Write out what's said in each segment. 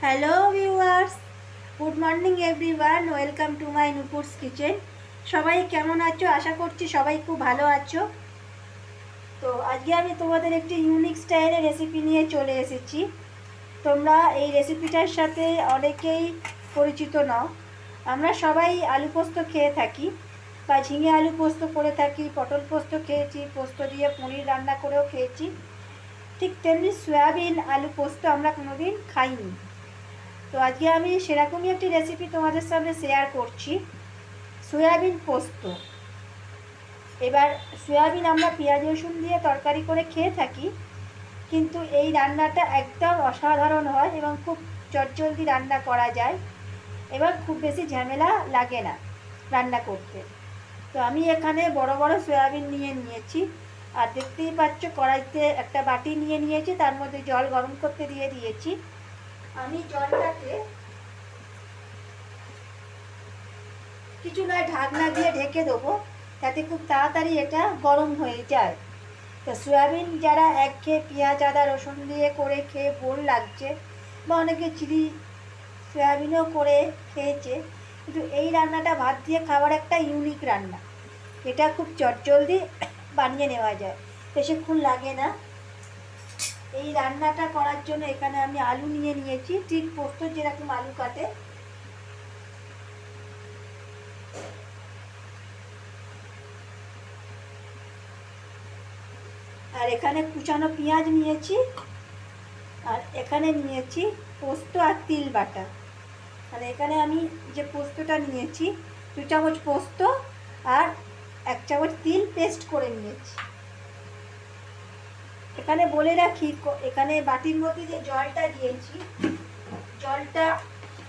Hello viewers, good morning everyone, welcome to my Nupur's kitchen. সবাই কেমন আছো? আশা করছি সবাই খুব ভালো আছো। তো আজকে আমি তোমাদের একটি ইউনিক স্টাইলের রেসিপি নিয়ে চলে এসেছি। তোমরা এই রেসিপিটার সাথে অনেকেই পরিচিত নও। আমরা সবাই আলু পোস্ত খেয়ে থাকি বা ঝিঙে আলু পোস্ত করে থাকি, পটল পোস্ত খেয়েছি, পোস্ত দিয়ে পনির রান্না করেও খেয়েছি। ঠিক তেমনি সয়াবিন আলু পোস্ত আমরা কোনোদিন খাইনি। তো আজকে আমি সেরকমই একটি রেসিপি তোমাদের সামনে শেয়ার করছি, সয়াবিন পোস্ত। এবার সয়াবিন আমরা পেঁয়াজ রসুন দিয়ে তরকারি করে খেয়ে থাকি, কিন্তু এই রান্নাটা একদম অসাধারণ হয় এবং খুব চটজলদি রান্না করা যায় এবং খুব বেশি ঝামেলা লাগে না রান্না করতে। তো আমি এখানে বড় বড় সয়াবিন নিয়েছি, আর দেখতেই পাচ্ছ কড়াইতে একটা বাটি নিয়েছি, তার মধ্যে জল গরম করতে দিয়ে দিয়েছি। আমি জলটাকে কিছু নয় ঢাকনা দিয়ে ঢেকে দেবো, যাতে খুব তাড়াতাড়ি এটা গরম হয়ে যায়। তো সয়াবিন যারা একঘেয়ে পেঁয়াজ আদা রসুন দিয়ে করে খেয়ে বোর লাগছে, বা অনেকে চিলি সয়াবিনও করে খেয়েছে, কিন্তু এই রান্নাটা ভাত দিয়ে খাওয়ার একটা ইউনিক রান্না। এটা খুব চটজলদি বানিয়ে নেওয়া যায়, বেশিক্ষণ লাগে না। এই রান্নাটা করার জন্য এখানে আমি আলু নিয়েছি, ঠিক পোস্ত যেরকম আলু কাটে। আর এখানে কুচানো পেঁয়াজ নিয়েছি, আর এখানে নিয়েছি পোস্ত আর তিল বাটা। আর এখানে আমি যে পোস্তটা নিয়েছি, 2 চামচ পোস্ত আর 1 চামচ তিল পেস্ট করে নিয়েছি। এখানে বলে রাখি, এখানে বাটির মধ্যে যে জলটা দিয়েছি, জলটা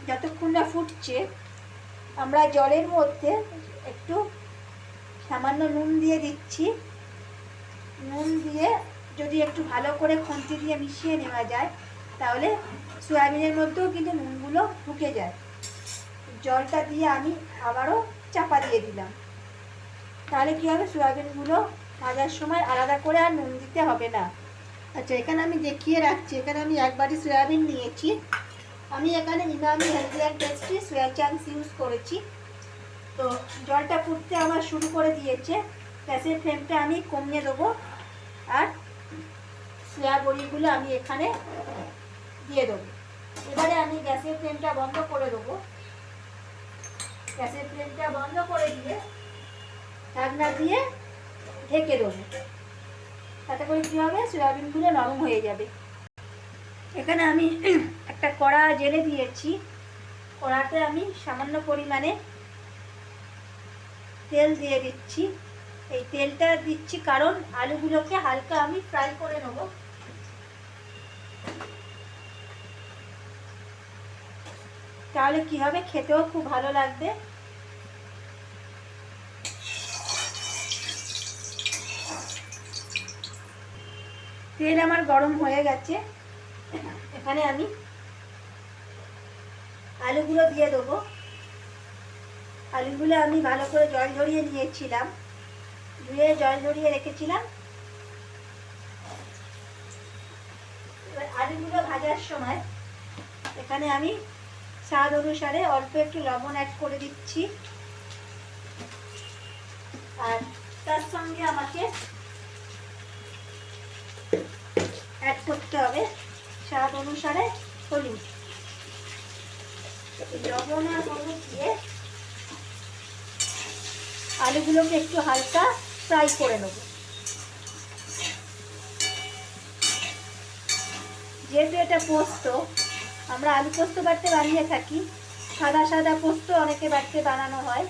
যতক্ষণ না ফুটছে আমরা জলের মধ্যে একটু সামান্য নুন দিয়ে দিচ্ছি। নুন দিয়ে যদি একটু ভালো করে খুন্তি দিয়ে মিশিয়ে নেওয়া যায়, তাহলে সয়াবিনের মধ্যেও কিন্তু নুনগুলো ঢুকে যায়। জলটা দিয়ে আমি আবারও চাপা দিয়ে দিলাম, তাহলে কী হবে, সয়াবিনগুলো ভাজার সময় আলাদা করে আর নুন দিতে হবে না। আচ্ছা, এখানে আমি দেখিয়ে রাখছি, এখানে আমি 1 বাটি সয়াবিন নিয়েছি। আমি এখানে Emami healthy and tasty soya chunks use করেছি। তো জলটা ফুটতে আমার শুরু করে দিয়েছে, গ্যাসের ফ্লেমটা আমি কমিয়ে দেবো, আর সয়া বড়িগুলো আমি এখানে দিয়ে দেবো। এবারে আমি গ্যাসের ফ্লেমটা বন্ধ করে দেবো। গ্যাসের ফ্লেমটা বন্ধ করে দিয়ে ঢাকনা দিয়ে ঢেকে দেবো, তাতে করে কী হবে, সয়াবিনগুলো নরম হয়ে যাবে। এখানে আমি একটা কড়া জেলে দিয়েছি। কড়াতে আমি সামান্য পরিমাণে তেল দিয়ে দিচ্ছি। এই তেলটা দিচ্ছি কারণ আলুগুলোকে হালকা আমি ফ্রাই করে নেব। তাহলে কি হবে, খেতেও খুব ভালো লাগবে। তেল আমার গরম হয়ে গেছে, এখানে আমি আলুগুলো দিয়ে দেবো। আলুগুলো আমি ভালো করে জল ঝরিয়ে নিয়েছিলাম, ধুয়ে জল ঝরিয়ে রেখেছিলাম। এবার আলুগুলো ভাজার সময় এখানে আমি স্বাদ অনুসারে অল্প একটু লবণ অ্যাড করে দিচ্ছি, আর তার সঙ্গে আমাকে অ্যাড করতে হবে স্বাদ অনুসারে হলুদ। লবণ আর হলুদ দিয়ে আলুগুলোকে একটু হালকা ফ্রাই করে নেব। যেহেতু এটা পোস্ত, আমরা আলু পোস্ত বাড়তে বানিয়ে থাকি, সাদা সাদা পোস্ত অনেকে বাড়তে বানানো হয়,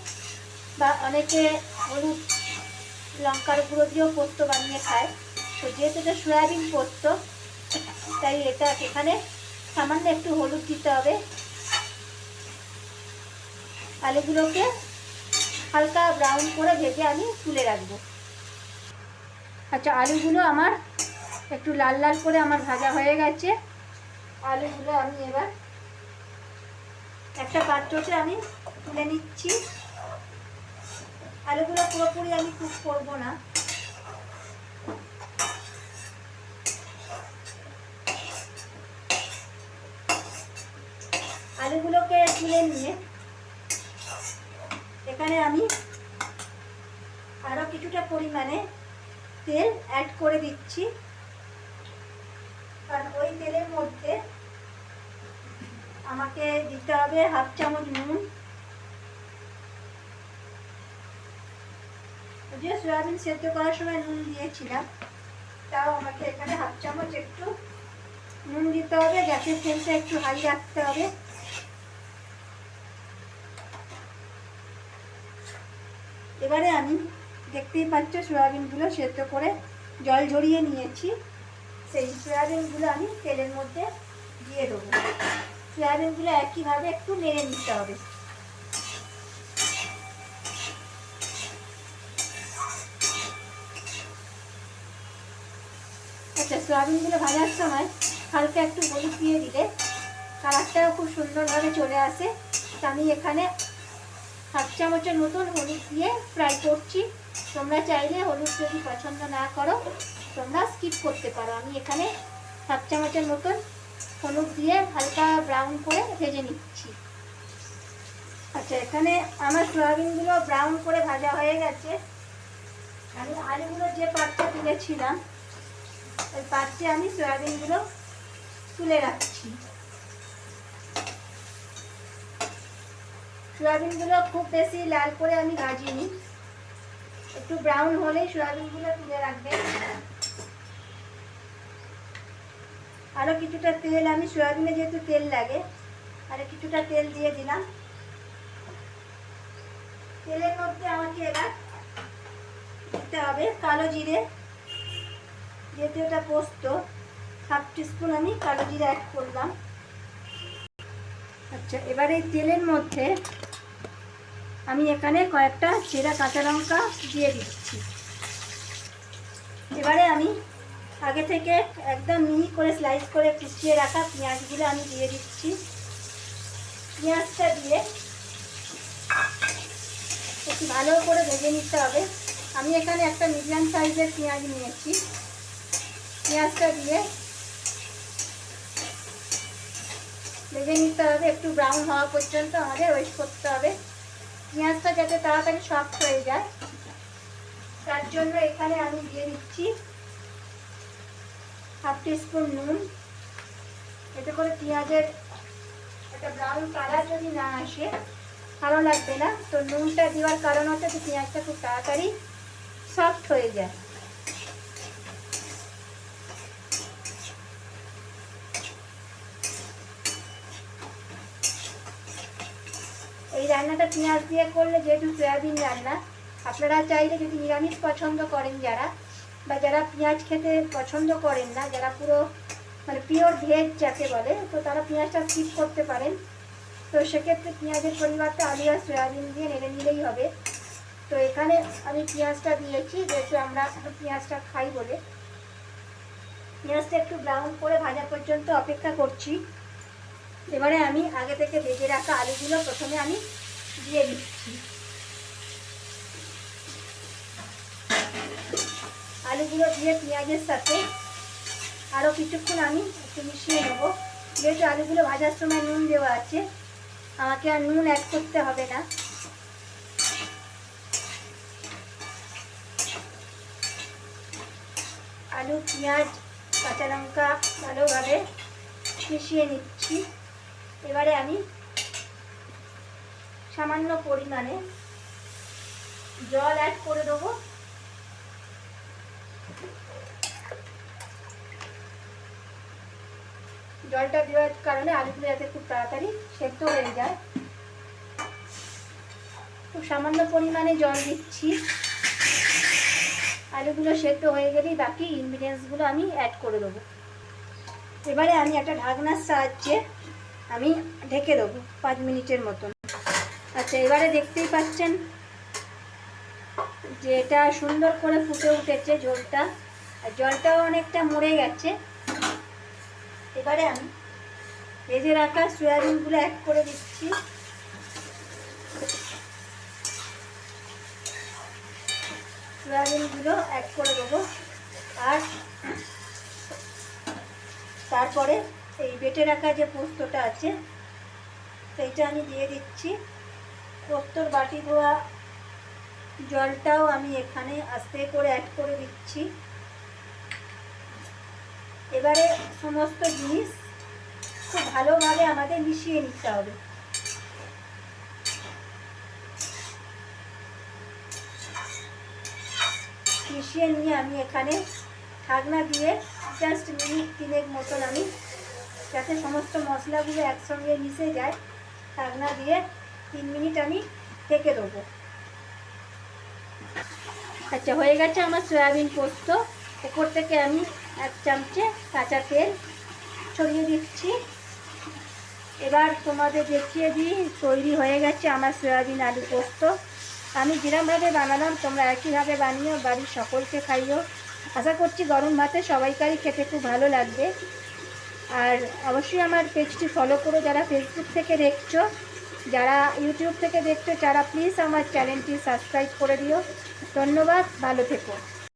বা অনেকে হলুদ লঙ্কার গুঁড়ো দিয়েও পোস্ত বানিয়ে খায়। তো যেহেতু এটা সয়াবিন পোস্ত, তাই এটা এখানে সামান্য একটু হলুদ দিতে হবে। আলুগুলোকে হালকা ব্রাউন করে ভেজে আমি তুলে রাখবো। আচ্ছা, আলুগুলো আমার একটু লাল লাল করে আমার ভাজা হয়ে গেছে। আলুগুলো আমি এবার একটা পাত্রতে আমি তুলে নিচ্ছি। আলুগুলো পুরোপুরি আমি কুক করবো না, আলুগুলোকে তুলে নিয়ে এখানে আমি আরও কিছুটা পরিমাণে তেল অ্যাড করে দিচ্ছি, কারণ ওই তেলের মধ্যে আমাকে দিতে হবে 1/2 চামচ নুন। যে সয়াবিন সেদ্ধ করার সময় নুন দিয়েছিলাম, তাও আমাকে এখানে 1/2 চামচ একটু নুন দিতে হবে। গ্যাসের ফ্লেমটা একটু হাই রাখতে হবে। এবারে আমি দেখতেই পাচ্ছ সয়াবিনগুলো সেদ্ধ করে জল ঝরিয়ে নিয়েছি। সেই সয়াবিনগুলো আমি তেলের মধ্যে দিয়ে দেবো। সয়াবিনগুলো একইভাবে একটু নেড়ে নিতে হবে। আচ্ছা, সয়াবিনগুলো ভাজার সময় হালকা একটু হলুদ দিয়ে দিলে কালারটাও খুব সুন্দরভাবে চলে আসে। তো আমি এখানে 1/2 চামচের মতন হলুদ দিয়ে ফ্রাই করছি। তোমরা চাইলে হলুদ যদি পছন্দ না করো তোমরা স্কিপ করতে পারো। আমি এখানে 1/2 চামচের মতন হলুদ দিয়ে হালকা ব্রাউন করে ভেজে নিচ্ছি। আচ্ছা, এখানে আমার সয়াবিনগুলো ব্রাউন করে ভাজা হয়ে গেছে। আমি আলুগুলো যে পাত্রে তুলেছিলাম ওই পাত্রে আমি সয়াবিনগুলো তুলে রাখছি। সয়াবিনগুলো খুব বেশি লাল করে আমি ভাজিনি, একটু ব্রাউন হলেই সয়াবিনগুলো তুলে রাখবেন। আরও কিছুটা তেল, আমি সয়াবিনে যেহেতু তেল লাগে আরও কিছুটা তেল দিয়ে দিলাম। তেলের মধ্যে আমাকে এবার দিতে হবে কালো জিরে, যেহেতু এটা পোস্ত 1/2 টিস্পুন আমি কালো জিরে অ্যাড করলাম। আচ্ছা, এবার এই তেলের মধ্যে আমি এখানে কয়েকটা চেরা কাঁচা লঙ্কা দিয়ে দিচ্ছি। এবারে আমি আগে থেকে একদম মিহি করে স্লাইস করে কুচিয়ে রাখা পেঁয়াজগুলো আমি দিয়ে দিচ্ছি। পেঁয়াজটা দিয়ে একটু ভালো করে ভেজে নিতে হবে। আমি এখানে একটা মিডিয়াম সাইজের পেঁয়াজ নিয়েছি। পেঁয়াজটা দিয়ে ভেজে নিতে হবে, একটু ব্রাউন হওয়া পর্যন্ত আমাদের ওয়েট করতে হবে। পেঁয়াজটা যাতে তাড়াতাড়ি সফট হয়ে যায় তার জন্য এখানে আমি দিয়ে দিচ্ছি 1/2 টিস্পুন নুন। এতে করে পেঁয়াজের একটা ব্রাউন কালার যদি না আসে ভালো লাগবে না। তো নুনটা দেওয়ার কারণ হচ্ছে যে পেঁয়াজটা খুব তাড়াতাড়ি সফট হয়ে যায়। এই রান্নাটা পেঁয়াজ দিয়ে করলে, যেহেতু সয়াবিন রান্না, আপনারা চাইলে যদি নিরামিষ পছন্দ করেন যারা, বা যারা পেঁয়াজ খেতে পছন্দ করেন না, যারা পুরো মানে পিওর ভেজ যাকে বলে, তো তারা পেঁয়াজটা স্কিপ করতে পারেন। তো সেক্ষেত্রে পেঁয়াজের পরিবর্তে আলু আর সয়াবিন দিয়ে নেড়ে নিলেই হবে। তো এখানে আমি পেঁয়াজটা দিয়েছি, যেহেতু আমরা পেঁয়াজটা খাই বলে। পেঁয়াজটা একটু ব্রাউন করে ভাজা পর্যন্ত অপেক্ষা করছি। এবারে আমি আগে থেকে ভেজে রাখা আলুগুলো প্রথমে আমি দিয়ে দিচ্ছি। আলুগুলো দিয়ে পেঁয়াজের সাথে আরও কিছুক্ষণ আমি একটু মিশিয়ে নেব। যেহেতু আলুগুলো ভাজার সময় নুন দেওয়া আছে, আমাকে আর নুন অ্যাড করতে হবে না। আলু, পেঁয়াজ, কাঁচা লঙ্কা ভালোভাবে মিশিয়ে নিচ্ছি। এবারে আমি সামান্য পরিমাণে জল অ্যাড করে দেবো। জলটা দেওয়ার কারণে আলুগুলো যাতে খুব তাড়াতাড়ি সেদ্ধ হয়ে যায়। খুব সামান্য পরিমাণে জল দিচ্ছি। আলুগুলো সেদ্ধ হয়ে গেলেই বাকি ইনগ্রিডিয়েন্টসগুলো আমি অ্যাড করে দেবো। এবারে আমি একটা ঢাকনার সাহায্যে আমি ঢেকে দেবো 5 মিনিটের মতন। আচ্ছা, এবারে দেখতেই পাচ্ছেন যে এটা সুন্দর করে ফুটে উঠেছে ঝোলটা, আর জলটাও অনেকটা মরে গেছে। এবারে আমি ভেজে রাখা সয়াবিনগুলো অ্যাড করে দিচ্ছি। সয়াবিনগুলো অ্যাড করে দেবো। আর তারপরে এই বেটে রাখা যে পোস্তটা আছে এইটা আমি দিয়ে দিচ্ছি। পোস্তর বাটি ধোয়া জলটাও আমি এখানে আস্তে করে অ্যাড করে দিচ্ছি। এবারে সমস্ত জিনিস খুব ভালোভাবে আমাদের মিশিয়ে নিতে হবে। মিশিয়ে নিয়ে আমি এখানে ঢাকনা দিয়ে জাস্ট মিনিট 3 মতন আমি, যাতে সমস্ত মশলাগুলো একসঙ্গে মিশে যায়, ঢাকনা দিয়ে 3 মিনিট আমি ঢেকে দেবো। আচ্ছা, হয়ে গেছে আমার সয়াবিন পোস্ত। উপর থেকে আমি 1 চামচে কাঁচা তেল ছড়িয়ে দিচ্ছি। এবার তোমাদের দেখিয়ে দিই, তৈরি হয়ে গেছে আমার সয়াবিন আলু পোস্ত। আমি যেরকমভাবে বানালাম তোমরা একইভাবে বানিও, বাড়ির সকলকে খাইও। আশা করছি গরম ভাতে সবাইকারই খেতে খুব ভালো লাগবে। আর অবশ্যই আমার পেজটি ফলো করো, যারা ফেসবুক থেকে দেখছো। যারা ইউটিউব থেকে দেখছো তারা প্লিজ আমার চ্যানেলটি সাবস্ক্রাইব করে দিও। ধন্যবাদ, ভালো থেকো।